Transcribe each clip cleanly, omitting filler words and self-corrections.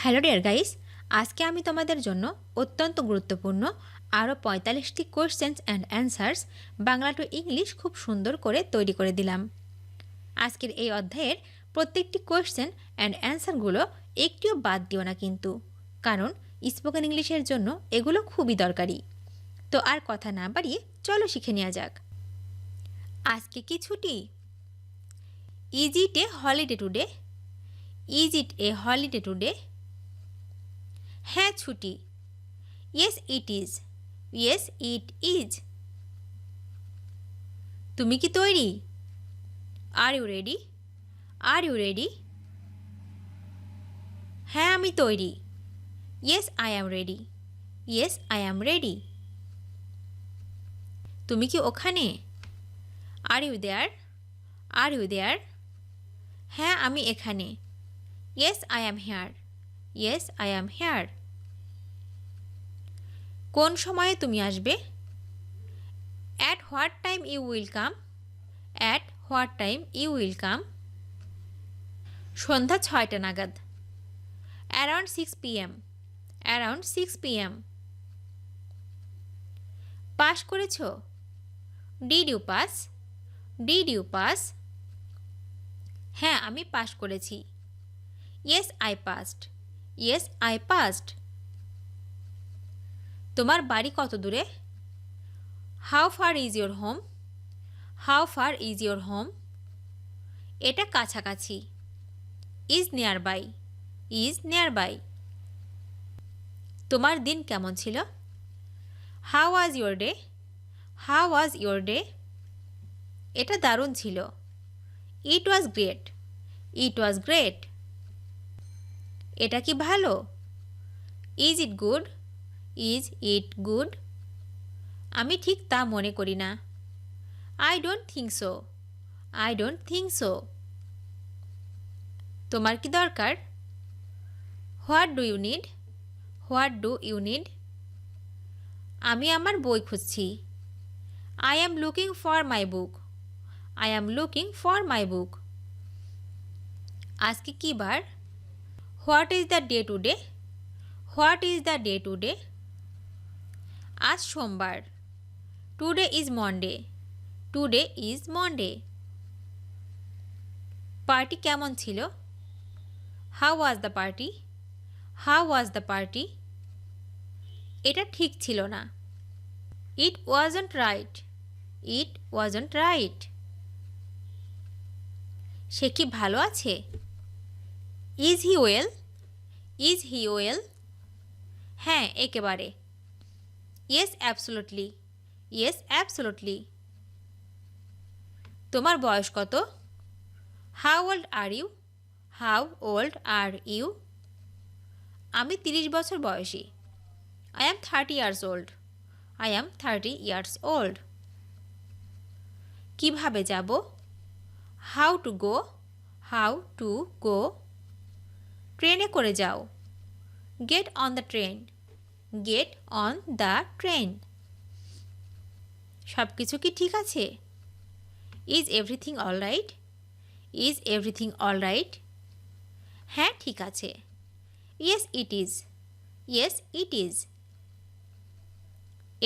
Hello dear guys, আজকে আমি তোমাদের জন্য অত্যন্ত গুরুত্বপূর্ণ আরও 45টি questions and answers Bangla to English খুব সুন্দর করে তৈরি করে দিলাম। আজকের এই অধ্যায়ের প্রত্যেকটি কোয়েশ্চেন অ্যান্ড অ্যান্সারগুলো একটিও বাদ দিও না কিন্তু, কারণ স্পোকেন ইংলিশের জন্য এগুলো খুবই দরকারি। তো আর কথা না বাড়িয়ে চলো শিখে নেওয়া যাক। আজকে কি ছুটি? Is it a holiday today? Is it a holiday today? হ্যাঁ ছুটি। Yes it is. Yes it is. তুমি কি তৈরি? Are you ready? Are you ready? হ্যাঁ আমি তৈরি। Yes I am ready. Yes I am ready. তুমি কি ওখানে? Are you there? Are you there? হ্যাঁ আমি এখানে। Yes I am here. Yes I am here. কোন সময়ে তুমি আসবে? At what time you will come? At what time you will come? সন্ধ্যা 6টা নাগাদ। Around 6 PM। Around 6 PM। Pass করেছ? Did you pass? Did you pass? হ্যাঁ আমি পাস করেছি। Yes I passed. Yes I passed. তোমার বাড়ি কত দূরে? How far is your home? How far is your home? এটা কাছাকাছি। Is nearby. Is nearby. তোমার দিন কেমন ছিল? How was your day? How was your day? এটা দারুণ ছিল। It was great. It was great. এটা কি ভালো? Is it good? Is it good? আমি ঠিক তা মনে করি না। I don't think so. I don't think so. তোমার কি দরকার? What do you need? What do you need? আমি আমার বই খুঁজছি। I am looking for my book. I am looking for my book. আজকে কি বার? What is the day today? What is the day today? আজ সোমবার। Today is Monday. Today is Monday. Party কেমন ছিল? How was the party? How was the party? এটা ঠিক ছিল না। It wasn't right. It wasn't right. সে কি ভালো আছে? Is he well? Is he well? হ্যাঁ একেবারে। Yes absolutely. Yes absolutely. তোমার বয়স কত? How old are you? How old are you? আমি 30 বছর বয়সী। I am 30 years old. I am 30 years old. কিভাবে যাব? How to go? How to go? ট্রেনে করে যাও। Get on the train. Get on the train. সব কিছু কি ঠিক আছে? Is everything all right? Is everything all right? হ্যাঁ ঠিক আছে। Yes it is. Yes it is.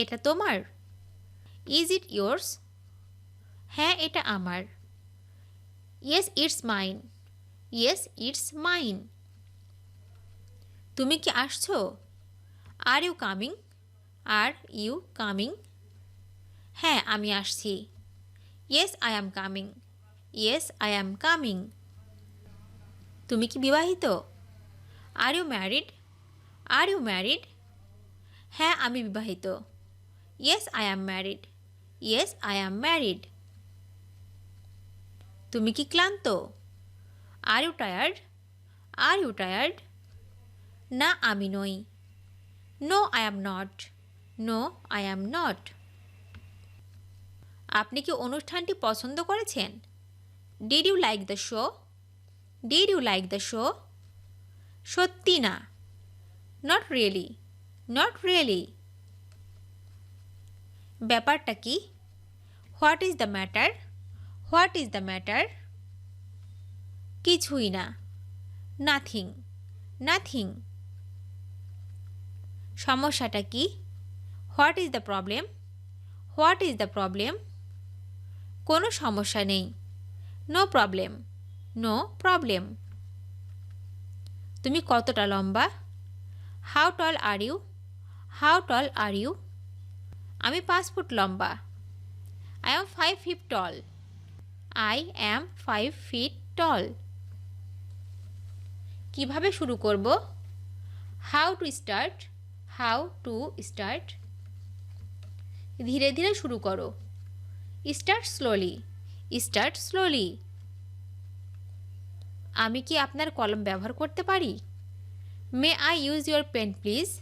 এটা তোমার? Is it yours? হ্যাঁ এটা আমার। Yes it's mine. Yes it's mine. তুমি কি আসছো? Are you coming? Are you coming? হ্যাঁ আমি আসছি। Yes I am coming. Yes I am coming. তুমি কি বিবাহিত? Are you married? Are you married? হ্যাঁ আমি বিবাহিত। Yes I am married. Yes I am married. তুমি কি ক্লান্ত? Are you tired? Are you tired? না আমি নই। No I am not. No I am not. আপনি কি অনুষ্ঠানটি পছন্দ করেছেন? Did you like the show? Did you like the show? সত্যি না। Not really. Not really. ব্যাপারটা কি? What is the matter? What is the matter? কিছুই না। নাথিং। নাথিং। সমস্যাটা কি? What is the problem? What is the problem? কোনো সমস্যা নেই। No problem. No problem. তুমি কতটা লম্বা? How tall are you? How tall are you? আমি 5 ফুট লম্বা। I am 5 feet tall. I am 5 feet tall. কিভাবে শুরু করব? How to start? How to start? ধীরে ধীরে শুরু করো। Start slowly. Start slowly. আমি কি আপনার কলম ব্যবহার করতে পারি? May I use your pen please?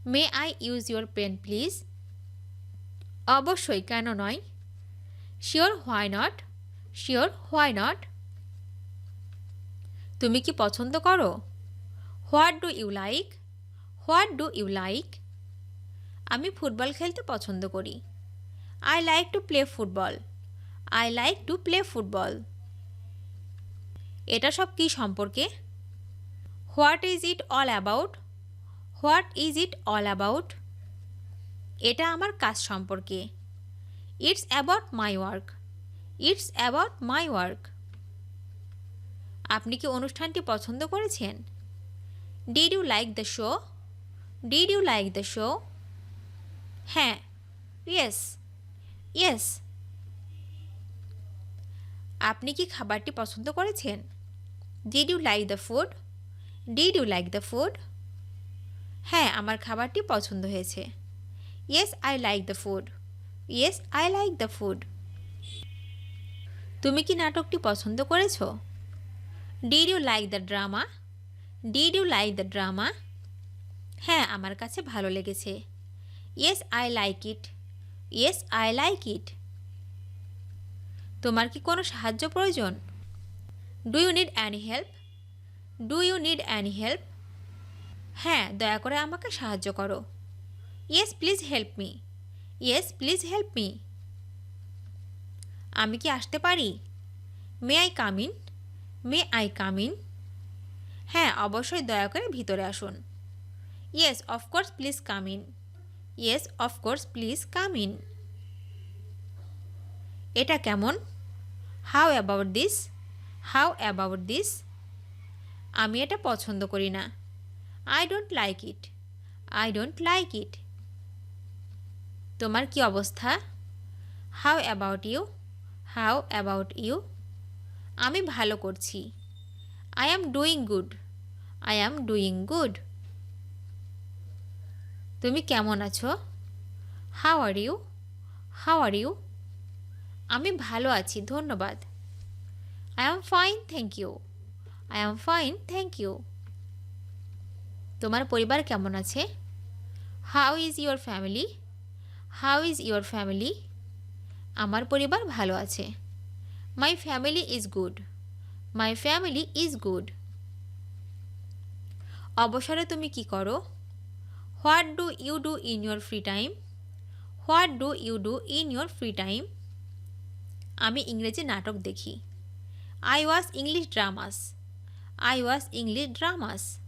May I use your pen please? অবশ্যই, কেন নয়? Sure, why not? Sure, why not? তুমি কি পছন্দ করো? What do you like? What do you like? আমি ফুটবল খেলতে পছন্দ করি। I like to play football. I like to play football. এটা সব কি সম্পর্কে? What is it all about? What is it all about? এটা আমার কাজ সম্পর্কে। It's about my work. It's about my work. আপনি কি অনুষ্ঠানটি পছন্দ করেছেন? Did you like the show? Did you like the show? হ্যাঁ। ইয়েস। ইয়েস। আপনি কি খাবারটি পছন্দ করেছেন? Did you like the food? Did you like the food? হ্যাঁ, আমার খাবারটি পছন্দ হয়েছে। Yes, I like the food. Yes, I like the food. তুমি কি নাটকটি পছন্দ করেছো? Did you like the drama? Did you like the drama? হ্যাঁ, আমার কাছে ভালো লেগেছে। Yes, I like it. Yes, I like it. তোমার কি কোনো সাহায্য প্রয়োজন? Do you need any help? Do you need any help? হ্যাঁ, দয়া করে আমাকে সাহায্য করো। Yes, please help me. Yes, please help me. আমি কি আসতে পারি? May I come in? May I come in? হ্যাঁ, অবশ্যই, দয়া করে ভিতরে আসুন। Yes, of course, please come in. Yes, of course, please come in. এটা কেমন? How about this? How about this? আমি এটা পছন্দ করি না। I don't like it. I don't like it. তোমার কি অবস্থা? How about you? How about you? আমি ভালো করছি। I am doing good. I am doing good. তুমি কেমন আছো? How are you? How are you? আমি ভালো আছি, ধন্যবাদ। I am fine, thank you. I am fine, thank you. তোমার পরিবার কেমন আছে? How is your family? How is your family? আমার পরিবার ভালো আছে। My family is good. My family is good. অবসরে তুমি কি করো? What do you do in your free time? What do you do in your free time? আমি ইংরেজি নাটক দেখি। I watch English dramas. I watch English dramas.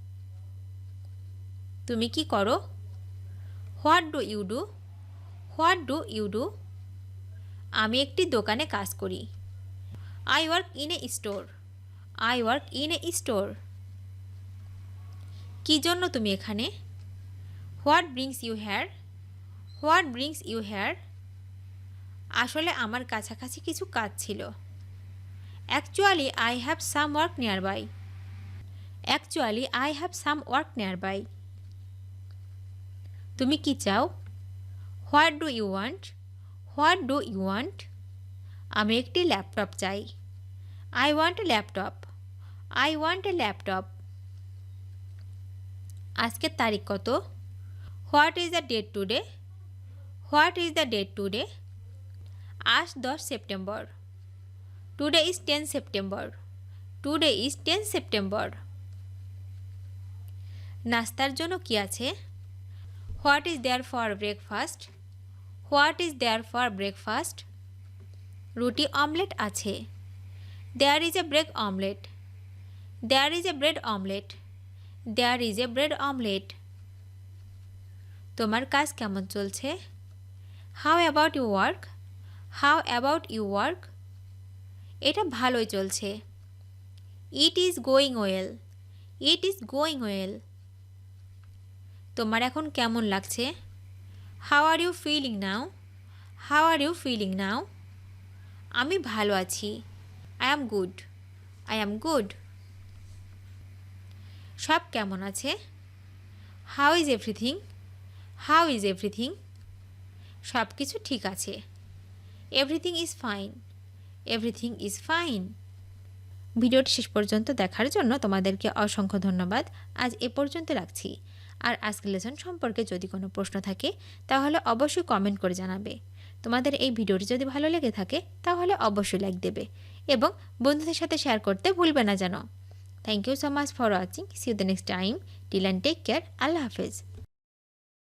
তুমি কি করো? What do you do? What do you do? আমি একটি দোকানে কাজ করি। I work in a store. I work in a store. কী জন্য তুমি এখানে? What brings you here? What brings you here? আসলে আমার কাছাকাছি কিছু কাজ ছিল। Actually I have some work nearby. Actually I have some work nearby. তুমি কি চাও? What do you want? What do you want? আমি একটি ল্যাপটপ চাই। I want a laptop. I want a laptop. আজকের তারিখ কত? What is the date today? What is the date today? আজ 10 September. Today is 10 September. Today is 10 September. নাস্তার জন্য কি আছে? What is there for breakfast? What is there for breakfast? রুটি omelette আছে। There is a bread omelette. There is a bread omelette. There is a bread omelette. তোমার কাজ কেমন চলছে? How about you work? How about you work? এটা ভালোই চলছে। It is going well. It is going well. তোমার এখন কেমন লাগছে? How are you feeling now? How are you feeling now? আমি ভালো আছি। I am good. I am good. সব কেমন আছে? How is everything? How is everything? সব কিছু ঠিক আছে। Everything is fine. Everything is fine. ভিডিওটি শেষ পর্যন্ত দেখার জন্য তোমাদেরকে অসংখ্য ধন্যবাদ। আজ এ পর্যন্ত রাখছি। আর আজকের লেসন সম্পর্কে যদি কোনো প্রশ্ন থাকে তাহলে অবশ্যই কমেন্ট করে জানাবে। তোমাদের এই ভিডিওটি যদি ভালো লেগে থাকে তাহলে অবশ্যই লাইক দেবে এবং বন্ধুদের সাথে শেয়ার করতে ভুলবে না যেন। Thank you so much for watching. See you the next time. Till and take care. আল্লাহ হাফেজ।